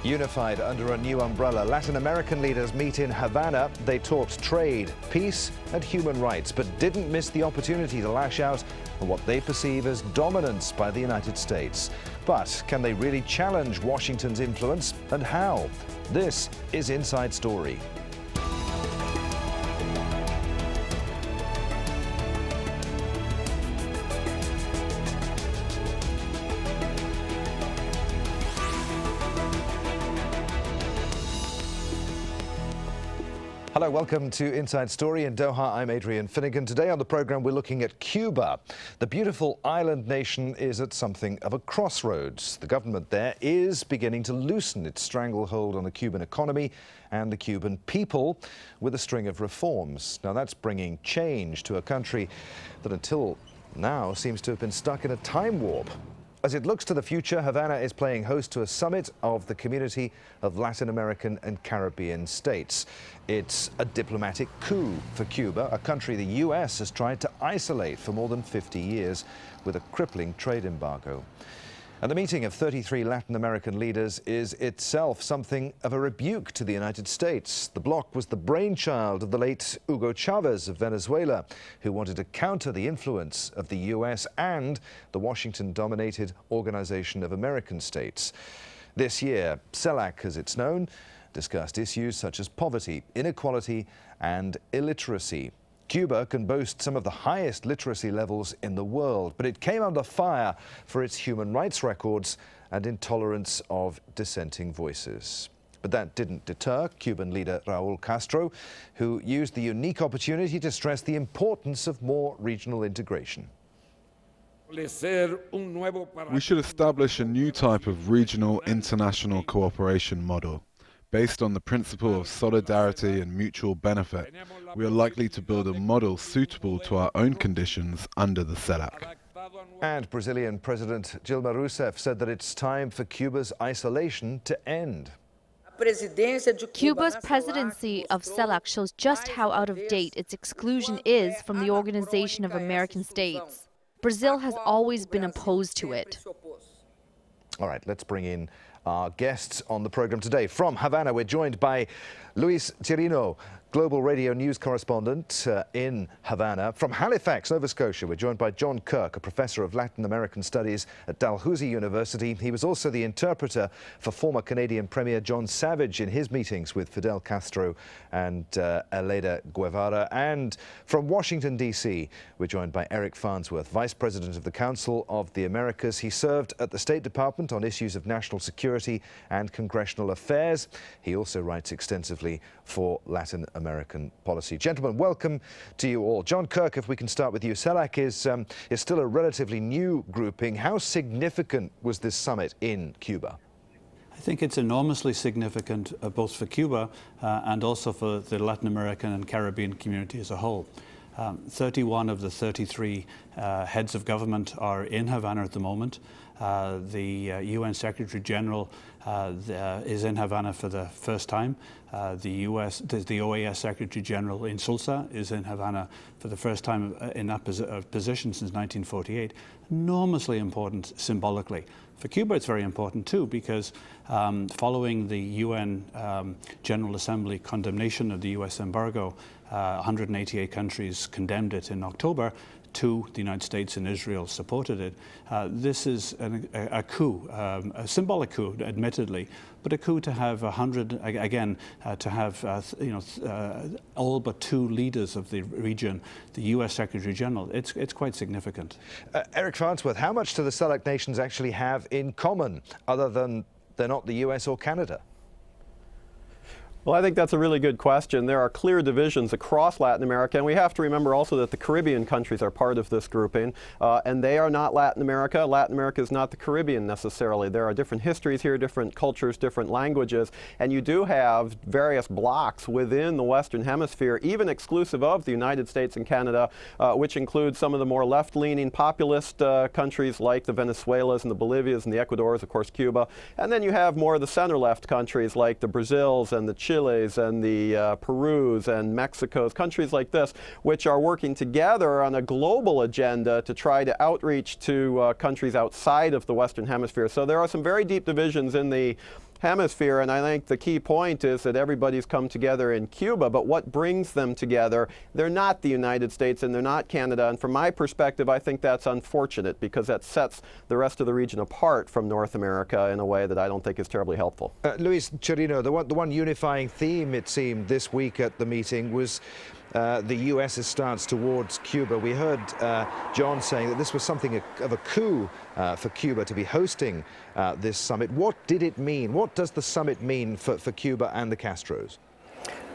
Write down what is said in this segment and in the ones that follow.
Unified under a new umbrella, Latin American leaders meet in Havana. They talked trade, peace and human rights, but didn't miss the opportunity to lash out on what they perceive as dominance by the United States. But can they really challenge Washington's influence, and how? This is Inside Story. Hello, welcome to Inside Story in Doha. I'm Adrian Finnegan. Today on the program, we're looking at Cuba. The beautiful island nation is at something of a crossroads. The government there is beginning to loosen its stranglehold on the Cuban economy and the Cuban people with a string of reforms. Now, that's bringing change to a country that until now seems to have been stuck in a time warp. As it looks to the future, Havana is playing host to a summit of the community of Latin American and Caribbean states. It's a diplomatic coup for Cuba, a country the U.S. has tried to isolate for more than 50 years with a crippling trade embargo. And the meeting of 33 Latin American leaders is itself something of a rebuke to the United States. The bloc was the brainchild of the late Hugo Chavez of Venezuela, who wanted to counter the influence of the U.S. and the Washington-dominated Organization of American States. This year, CELAC, as it's known, discussed issues such as poverty, inequality and illiteracy. Cuba can boast some of the highest literacy levels in the world, but it came under fire for its human rights records and intolerance of dissenting voices. But that didn't deter Cuban leader Raúl Castro, who used the unique opportunity to stress the importance of more regional integration. We should establish a new type of regional international cooperation model. Based on the principle of solidarity and mutual benefit, we are likely to build a model suitable to our own conditions under the CELAC. And Brazilian President Dilma Rousseff said that it's time for Cuba's isolation to end. Cuba's presidency of CELAC shows just how out of date its exclusion is from the Organization of American States. Brazil has always been opposed to it. All right, let's bring in our guests on the program today. From Havana, we're joined by Luis Chirino, global radio news correspondent in Havana. From Halifax, Nova Scotia, we're joined by John Kirk, a professor of Latin American Studies at Dalhousie University. He was also the interpreter for former Canadian Premier John Savage in his meetings with Fidel Castro and Elena Guevara. And from Washington, D.C., we're joined by Eric Farnsworth, Vice President of the Council of the Americas. He served at the State Department on issues of national security and congressional affairs. He also writes extensively for Latin American policy. Gentlemen, welcome to you all. John Kirk, if we can start with you. CELAC is still a relatively new grouping. How significant was this summit in Cuba? I think it's enormously significant both for Cuba and also for the Latin American and Caribbean community as a whole. 31 of the 33 heads of government are in Havana at the moment. The UN Secretary General is in Havana for the first time. The OAS Secretary General in Sulsa is in Havana for the first time in that position since 1948. Enormously important symbolically. For Cuba, it's very important too, because following the UN General Assembly condemnation of the US embargo, 188 countries condemned it in October. The United States and Israel supported it. This is a coup, a symbolic coup, admittedly, but a coup to have 100 again, to have all but 2 leaders of the region, the U.S. Secretary General. It's quite significant. Eric Farnsworth, how much do the CELAC nations actually have in common, other than they're not the U.S. or Canada? Well, I think that's a really good question. There are clear divisions across Latin America, and we have to remember also that the Caribbean countries are part of this grouping, and they are not Latin America. Latin America is not the Caribbean necessarily. There are different histories here, different cultures, different languages, and you do have various blocs within the Western Hemisphere, even exclusive of the United States and Canada, which includes some of the more left-leaning populist countries like the Venezuelas and the Bolivias and the Ecuadors, of course Cuba, and then you have more of the center-left countries like the Brazils and the Chiles and the Perus and Mexicos, countries like this, which are working together on a global agenda to try to outreach to countries outside of the Western Hemisphere. So there are some very deep divisions in the hemisphere. And I think the key point is that everybody's come together in Cuba, but what brings them together? They're not the United States and they're not Canada. And from my perspective, I think that's unfortunate because that sets the rest of the region apart from North America in a way that I don't think is terribly helpful. Luis Chirino, the one unifying theme, it seemed, this week at the meeting was the U.S.'s stance towards Cuba. We heard John saying that this was something of a coup for Cuba to be hosting this summit. What did it mean? What does the summit mean for Cuba and the Castros?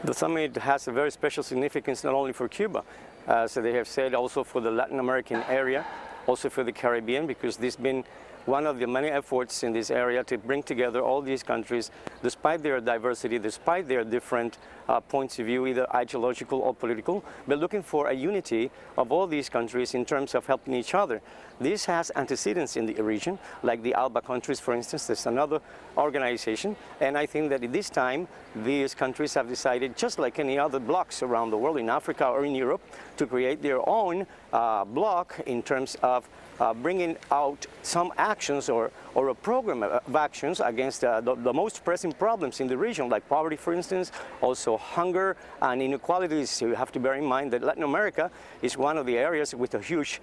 The summit has a very special significance not only for Cuba, so they have said also for the Latin American area, also for the Caribbean, because this has been one of the many efforts in this area to bring together all these countries, despite their diversity, despite their different points of view, either ideological or political, but looking for a unity of all these countries in terms of helping each other. This has antecedents in the region, like the ALBA countries, for instance. There's another organization, and I think that at this time, these countries have decided, just like any other blocs around the world, in Africa or in Europe, to create their own bloc in terms of bringing out some actions or a program of actions against the most pressing problems in the region, like poverty, for instance, also hunger and inequalities. So you have to bear in mind that Latin America is one of the areas with a huge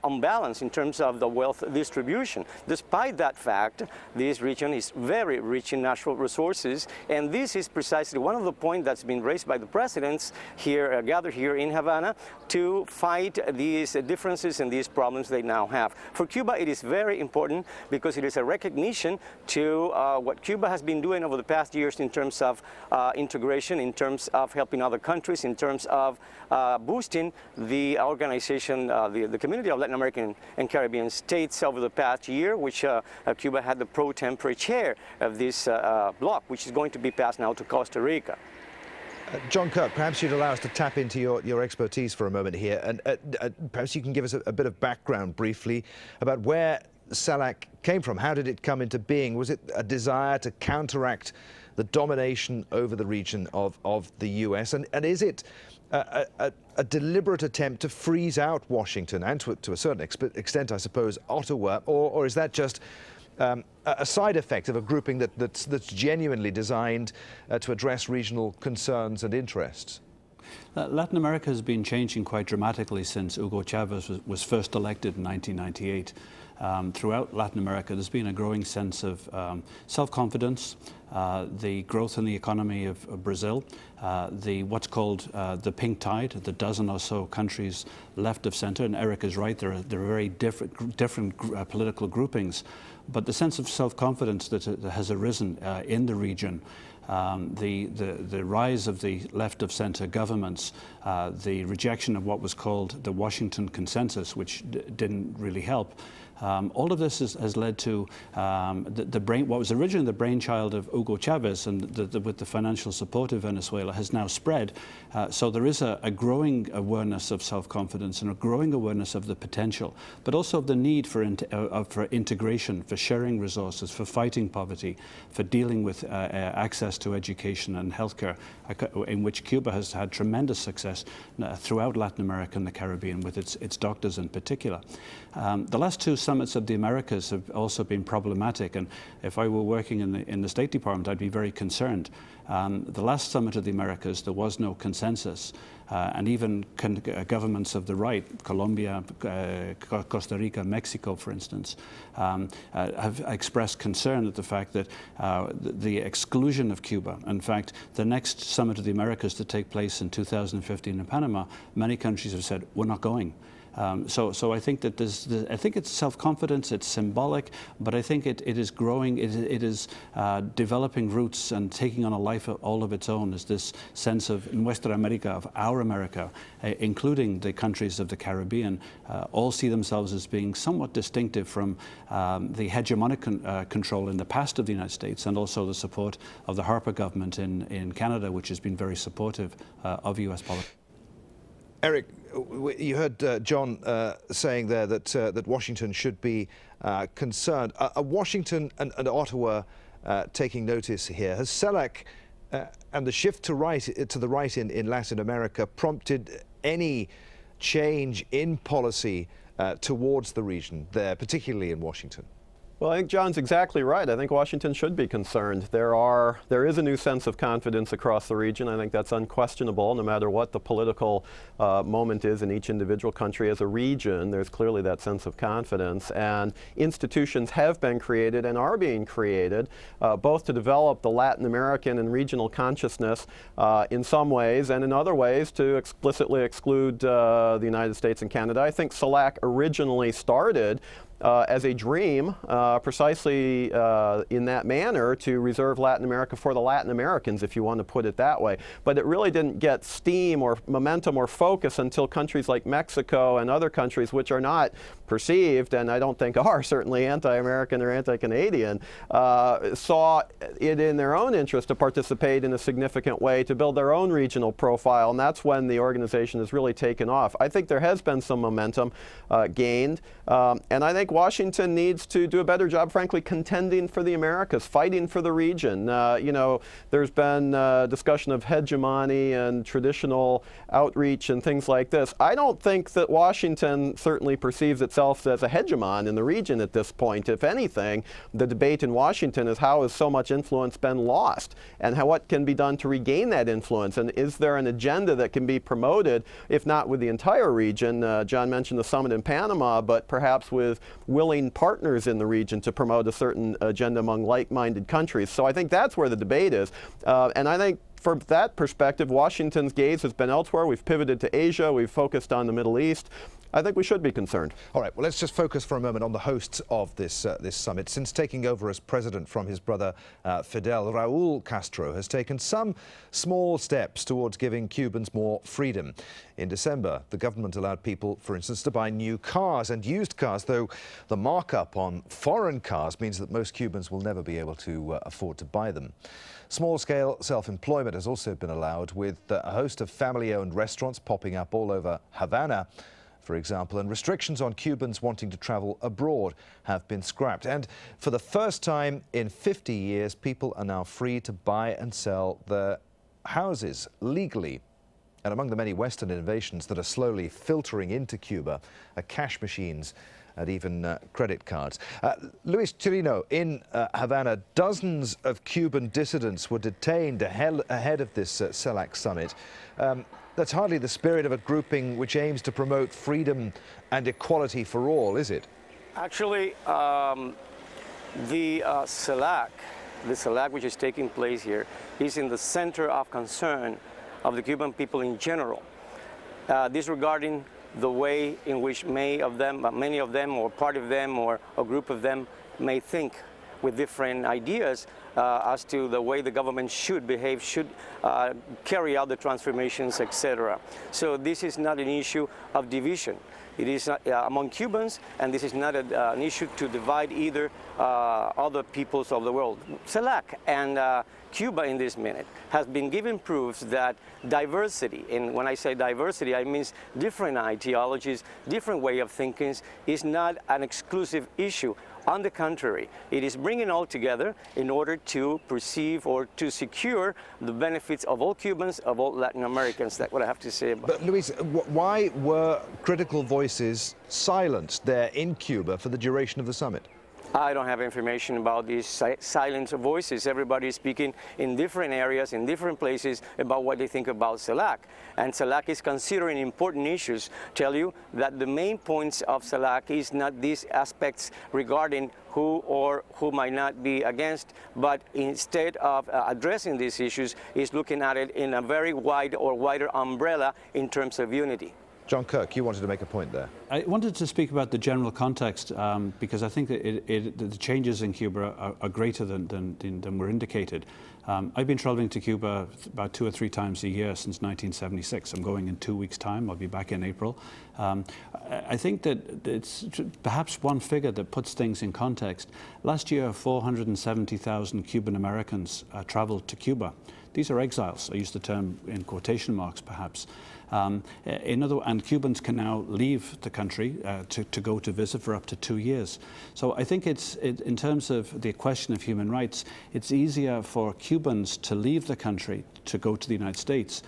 imbalance in terms of the wealth distribution. Despite that fact, this region is very rich in natural resources, and this is precisely one of the points that's been raised by the presidents here, gathered here in Havana, to fight these differences and these problems they now have. For Cuba, it is very important because it is a recognition to what Cuba has been doing over the past years in terms of integration, in terms of helping other countries, in terms of boosting the organization, the community of Latin American and Caribbean states over the past year, which Cuba had the pro tempore chair of this bloc, which is going to be passed now to Costa Rica. John Kirk, perhaps you'd allow us to tap into your expertise for a moment here, and perhaps you can give us a bit of background briefly about where CELAC came from. How did it come into being? Was it a desire to counteract the domination over the region of the US? And is it a deliberate attempt to freeze out Washington and to a certain extent, I suppose, Ottawa, or is that just a side effect of a grouping that's genuinely designed to address regional concerns and interests? Latin America has been changing quite dramatically since Hugo Chavez was first elected in 1998. Throughout Latin America, there's been a growing sense of self-confidence, the growth in the economy of Brazil, what's called the pink tide, the dozen or so countries left of center, and Eric is right, there are very different political groupings, but the sense of self-confidence that has arisen in the region, the rise of the left of center governments, the rejection of what was called the Washington Consensus, which didn't really help. All of this has led to what was originally the brainchild of Hugo Chavez and with the financial support of Venezuela has now spread. So there is a growing awareness of self-confidence and a growing awareness of the potential, but also of the need for integration, for sharing resources, for fighting poverty, for dealing with access to education and healthcare, in which Cuba has had tremendous success throughout Latin America and the Caribbean with its doctors in particular. The last two summits of the Americas have also been problematic, and if I were working in the State Department, I'd be very concerned. The last summit of the Americas, there was no consensus, and even governments of the right, Colombia, Costa Rica, Mexico, for instance, have expressed concern at the fact that the exclusion of Cuba, in fact, the next summit of the Americas to take place in 2015 in Panama, many countries have said, we're not going. So I think that I think it's self-confidence, it's symbolic, but I think it is growing, it is developing roots and taking on a life all of its own, as this sense of Nuestra America, of our America, including the countries of the Caribbean, all see themselves as being somewhat distinctive from the hegemonic control in the past of the United States, and also the support of the Harper government in Canada, which has been very supportive of US politics. Eric, you heard John saying there that Washington should be concerned. Are Washington and Ottawa taking notice here? Has CELAC and the shift to the right in Latin America prompted any change in policy towards the region there, particularly in Washington? Well, I think John's exactly right. I think Washington should be concerned. There is a new sense of confidence across the region. I think that's unquestionable, no matter what the political moment is in each individual country. As a region, there's clearly that sense of confidence. And institutions have been created and are being created, both to develop the Latin American and regional consciousness in some ways, and in other ways to explicitly exclude the United States and Canada. I think CELAC originally started as a dream, precisely in that manner, to reserve Latin America for the Latin Americans, if you want to put it that way. But it really didn't get steam or momentum or focus until countries like Mexico and other countries, which are not perceived, and I don't think are certainly anti-American or anti-Canadian, saw it in their own interest to participate in a significant way to build their own regional profile, and that's when the organization has really taken off. I think there has been some momentum gained, and I think Washington needs to do a better job, frankly, contending for the Americas, fighting for the region. You know, there's been discussion of hegemony and traditional outreach and things like this. I don't think that Washington certainly perceives itself as a hegemon in the region at this point. If anything, the debate in Washington is how has so much influence been lost, and what can be done to regain that influence, and is there an agenda that can be promoted, if not with the entire region? John mentioned the summit in Panama, but perhaps with willing partners in the region to promote a certain agenda among like-minded countries. So I think that's where the debate is. And I think from that perspective, Washington's gaze has been elsewhere. We've pivoted to Asia. We've focused on the Middle East. I think we should be concerned. All right, well, let's just focus for a moment on the hosts of this summit. Since taking over as president from his brother Fidel, Raúl Castro has taken some small steps towards giving Cubans more freedom. In December, the government allowed people, for instance, to buy new cars and used cars, though the markup on foreign cars means that most Cubans will never be able to afford to buy them. Small-scale self-employment has also been allowed, with a host of family-owned restaurants popping up all over Havana, for example, and restrictions on Cubans wanting to travel abroad have been scrapped. And for the first time in 50 years, people are now free to buy and sell their houses legally. And among the many Western innovations that are slowly filtering into Cuba are cash machines and even credit cards. Luis Chirino, in Havana, dozens of Cuban dissidents were detained ahead of this CELAC summit. That's hardly the spirit of a grouping which aims to promote freedom and equality for all, is it? Actually, the CELAC which is taking place here is in the center of concern of the Cuban people in general, disregarding the way in which many of them, or part of them, or a group of them may think with different ideas as to the way the government should behave, should carry out the transformations, etc. So this is not an issue of division. It is not, among Cubans, and this is not an issue to divide either other peoples of the world. CELAC and Cuba in this minute has been given proofs that diversity, and when I say diversity, I mean different ideologies, different way of thinking, is not an exclusive issue. On the contrary, it is bringing all together in order to perceive or to secure the benefits of all Cubans, of all Latin Americans. That's what I have to say about it. But Luis, why were critical voices silenced there in Cuba for the duration of the summit? I don't have information about these silent voices. Everybody is speaking in different areas, in different places, about what they think about CELAC. And CELAC is considering important issues. Tell you that the main points of CELAC is not these aspects regarding who or who might not be against, but instead of addressing these issues, is looking at it in a very wide or wider umbrella in terms of unity. John Kirk, you wanted to make a point there. I wanted to speak about the general context because I think that the changes in Cuba are greater than were indicated. I've been traveling to Cuba about 2 or 3 times a year since 1976. I'm going in 2 weeks' time. I'll be back in April. I think that it's perhaps one figure that puts things in context. Last year, 470,000 Cuban Americans traveled to Cuba. These are exiles. I use the term in quotation marks, perhaps. And Cubans can now leave the country to go to visit for up to 2 years. So I think in terms of the question of human rights, it's easier for Cubans to leave the country to go to the United States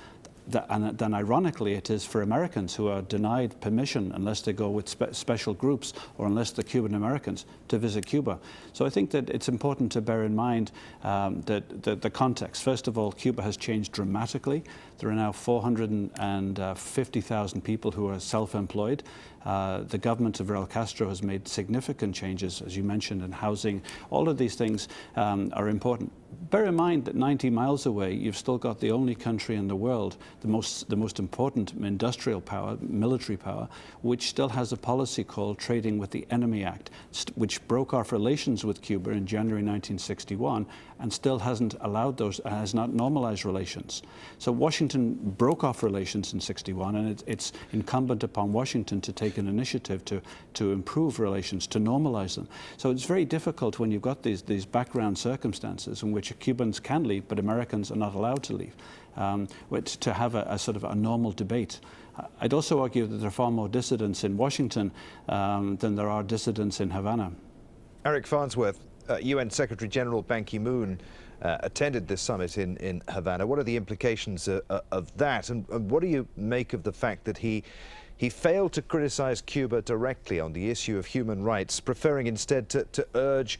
then ironically it is for Americans who are denied permission unless they go with special groups or unless they're Cuban Americans to visit Cuba. So I think that it's important to bear in mind the context. First of all, Cuba has changed dramatically. There are now 450,000 people who are self-employed. The government of Raul Castro has made significant changes, as you mentioned, in housing. All of these things are important. Bear in mind that 90 miles away, you've still got the only country in the world, the most important industrial power, military power, which still has a policy called Trading with the Enemy Act, which broke off relations with Cuba in January 1961 and still hasn't allowed those, has not normalized relations. So Washington broke off relations in 61, and it's incumbent upon Washington to take an initiative to improve relations, to normalize them. So it's very difficult when you've got these background circumstances in which Cubans can leave, but Americans are not allowed to leave, to have a sort of a normal debate. I'd also argue that there are far more dissidents in Washington than there are dissidents in Havana. Eric Farnsworth, UN Secretary General Ban Ki-moon attended this summit in Havana. What are the implications of that, and what do you make of the fact that he failed to criticize Cuba directly on the issue of human rights, preferring instead to urge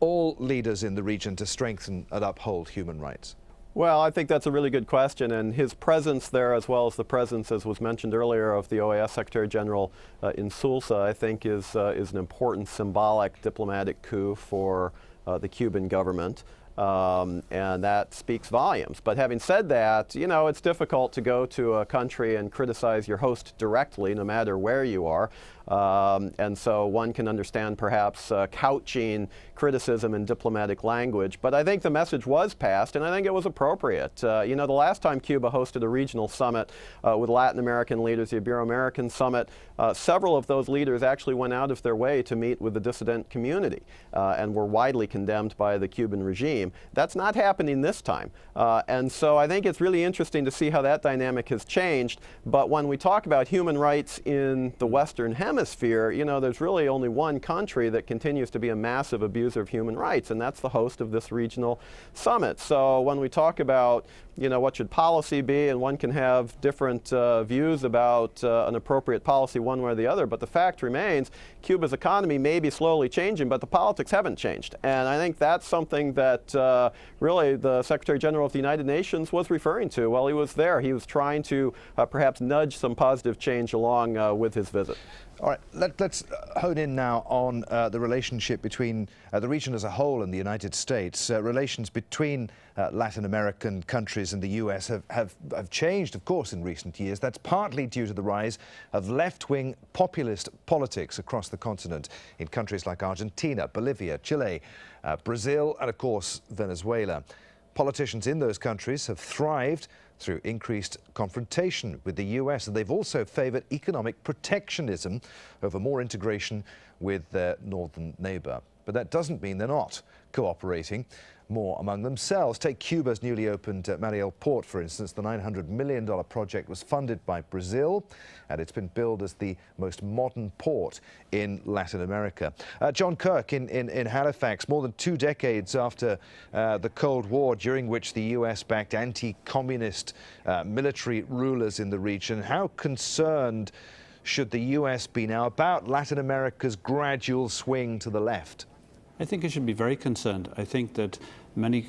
all leaders in the region to strengthen and uphold human rights? Well, I think that's a really good question, and his presence there, as well as the presence, as was mentioned earlier, of the OAS Secretary General in Sulsa, I think is an important symbolic diplomatic coup for the Cuban government. And that speaks volumes. But having said that, you know, it's difficult to go to a country and criticize your host directly, no matter where you are. And so one can understand perhaps couching criticism in diplomatic language. But I think the message was passed, and I think it was appropriate. You know, the last time Cuba hosted a regional summit with Latin American leaders, the Ibero-American Summit, several of those leaders actually went out of their way to meet with the dissident community and were widely condemned by the Cuban regime. That's not happening this time. And so I think it's really interesting to see how that dynamic has changed. But when we talk about human rights in the Western Hemisphere, you know, there's really only one country that continues to be a massive abuser of human rights, and that's the host of this regional summit. So when we talk about, you know, what should policy be, and one can have different views about an appropriate policy one way or the other, but the fact remains Cuba's economy may be slowly changing, but the politics haven't changed. And I think that's something that really the Secretary General of the United Nations was referring to while he was there. He was trying to perhaps nudge some positive change along with his visit. All right, let's hone in now on the relationship between the region as a whole and the United States. Relations between Latin American countries and the U.S. have changed, of course, in recent years. That's partly due to the rise of left-wing populist politics across the continent in countries like Argentina, Bolivia, Chile, Brazil, and, of course, Venezuela. Politicians in those countries have thrived through increased confrontation with the U.S., and they've also favored economic protectionism over more integration with their northern neighbor. But that doesn't mean they're not cooperating more among themselves. Take Cuba's newly opened Mariel port, for instance. The $900 million project was funded by Brazil, and it's been billed as the most modern port in Latin America. John Kirk in Halifax, more than 2 decades after the Cold War, during which the U.S. backed anti-communist military rulers in the region. How concerned should the U.S. be now about Latin America's gradual swing to the left? I think it should be very concerned. I think that many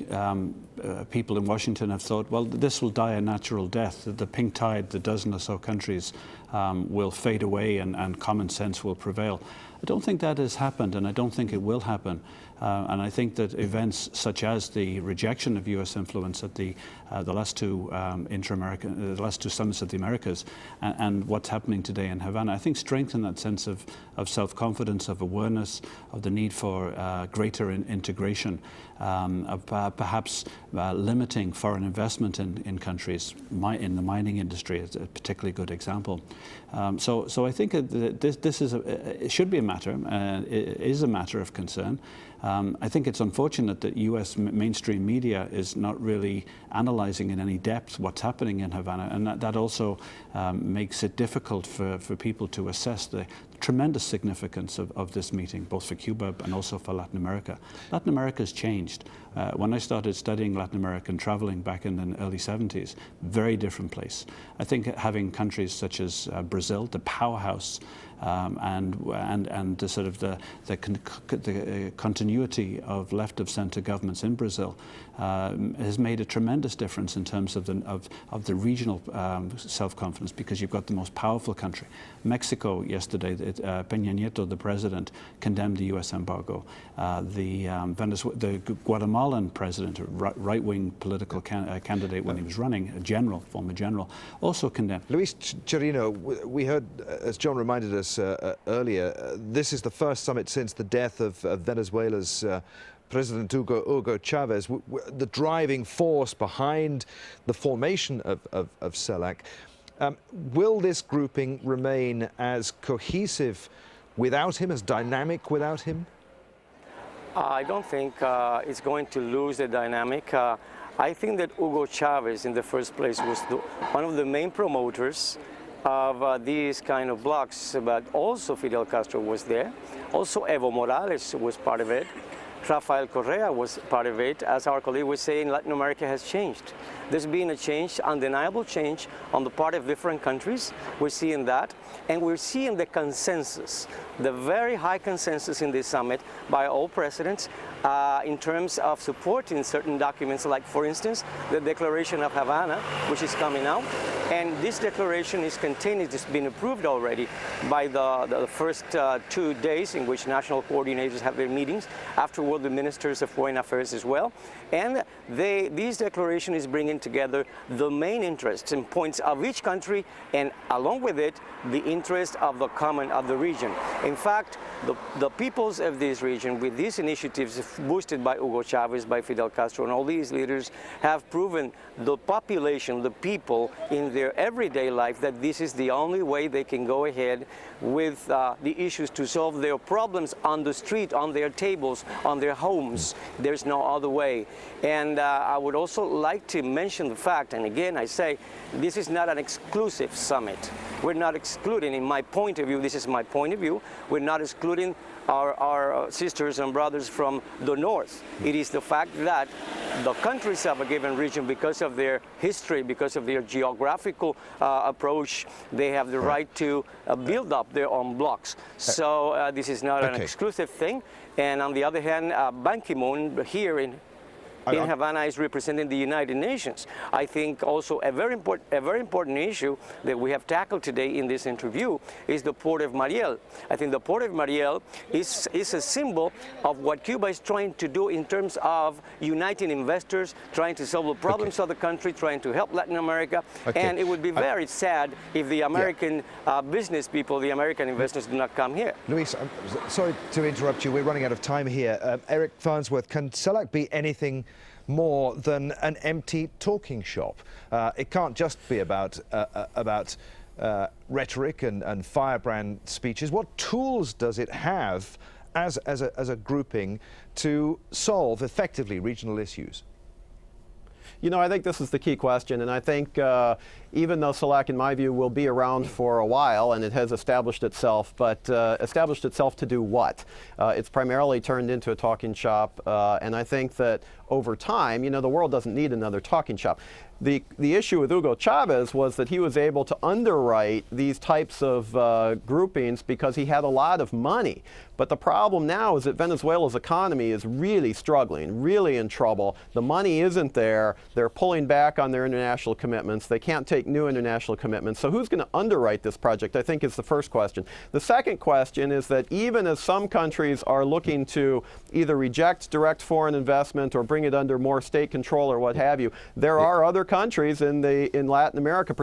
people in Washington have thought, well, this will die a natural death, that the pink tide, the dozen or so countries will fade away and common sense will prevail. I don't think that has happened, and I don't think it will happen. And I think that events such as the rejection of U.S. influence at the last two the last two summits of the Americas, and what's happening today in Havana, I think strengthen that sense of self-confidence, of awareness, of the need for greater integration, of perhaps limiting foreign investment in countries. In the mining industry is a particularly good example. So I think this is it should be a matter, it is a matter of concern. I think it's unfortunate that U.S. mainstream media is not really analyzing in any depth what's happening in Havana, and that also makes it difficult for people to assess the tremendous significance of this meeting, both for Cuba and also for Latin America. Latin America has changed. When I started studying Latin America and traveling back in the early 70s, very different place. I think having countries such as Brazil, the powerhouse, and the sort of the continuity of left of center governments in Brazil has made a tremendous difference in terms of the regional self-confidence, because you've got the most powerful country. Mexico yesterday, Peña Nieto, the president, condemned the U.S. embargo. The Guatemalan president, a right-wing political candidate when he was running, a former general, also condemned. Luis Chirino, we heard, as John reminded us earlier, this is the first summit since the death of Venezuela's President Hugo Chavez, the driving force behind the formation of CELAC. Will this grouping remain as cohesive without him, as dynamic without him? I don't think it's going to lose the dynamic. I think that Hugo Chavez, in the first place, was one of the main promoters of these kind of blocs, but also Fidel Castro was there. Also Evo Morales was part of it. Rafael Correa was part of it. As our colleague was saying, Latin America has changed. There's been a change, undeniable change on the part of different countries. We're seeing that. And we're seeing the consensus, the very high consensus in this summit by all presidents in terms of supporting certain documents, like, for instance, the Declaration of Havana, which is coming out. And this declaration is contained, it's been approved already by the first 2 days in which national coordinators have their meetings, afterward the ministers of foreign affairs as well. And this declaration is bringing together the main interests and points of each country, and along with it, the interest of the region. In fact, the peoples of this region, with these initiatives boosted by Hugo Chavez, by Fidel Castro, and all these leaders, have proven the population, the people, in their everyday life, that this is the only way they can go ahead with the issues to solve their problems on the street, on their tables, on their homes. There's no other way. And I would also like to mention the fact, and again I say, this is not an exclusive summit. We're not excluding, in my point of view, this is my point of view, we're not excluding our sisters and brothers from the north. It is the fact that the countries of a given region, because of their history, because of their geographical approach, they have the right to build up their own blocks. So this is not an exclusive thing. And on the other hand, Ban Ki-moon here in Havana is representing the United Nations. I think also a very important issue that we have tackled today in this interview is the Port of Mariel. I think the Port of Mariel is a symbol of what Cuba is trying to do in terms of uniting investors, trying to solve the problems of the country, trying to help Latin America. And it would be very sad if the American business people, the American investors, do not come here. Luis, I'm sorry to interrupt you. We're running out of time here. Eric Farnsworth, can CELAC be anything more than an empty talking shop? It can't just be about rhetoric and firebrand speeches. What tools does it have as a grouping to solve effectively regional issues? You know, I think this is the key question, and I think even though CELAC, in my view, will be around for a while, and it has established itself, but established itself to do what? It's primarily turned into a talking shop, and I think that over time, you know, the world doesn't need another talking shop. The issue with Hugo Chavez was that he was able to underwrite these types of groupings because he had a lot of money. But the problem now is that Venezuela's economy is really struggling, really in trouble. The money isn't there. They're pulling back on their international commitments. They can't take new international commitments. So who's going to underwrite this project, I think, is the first question. The second question is that even as some countries are looking to either reject direct foreign investment or bring it under more state control or what have you, there are other countries in Latin America,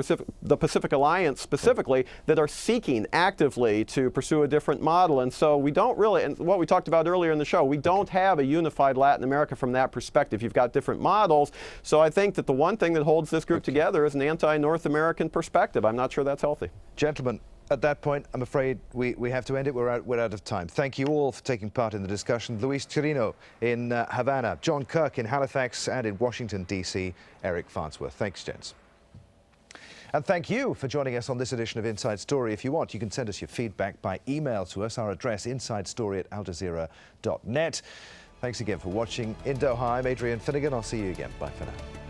the Pacific Alliance specifically, that are seeking actively to pursue a different model. And so we don't really, and what we talked about earlier in the show, we don't have a unified Latin America from that perspective. You've got different models. So I think that the one thing that holds this group together is an anti-North American perspective. I'm not sure that's healthy. Gentlemen, At that point, I'm afraid we have to end it. We're out of time. Thank you all for taking part in the discussion. Luis Chirino in Havana, John Kirk in Halifax, and in Washington, D.C., Eric Farnsworth. Thanks, gents. And thank you for joining us on this edition of Inside Story. If you want, you can send us your feedback by email to us. Our address, insidestory@aljazeera.net. Thanks again for watching. In Doha, I'm Adrian Finnegan. I'll see you again. Bye for now.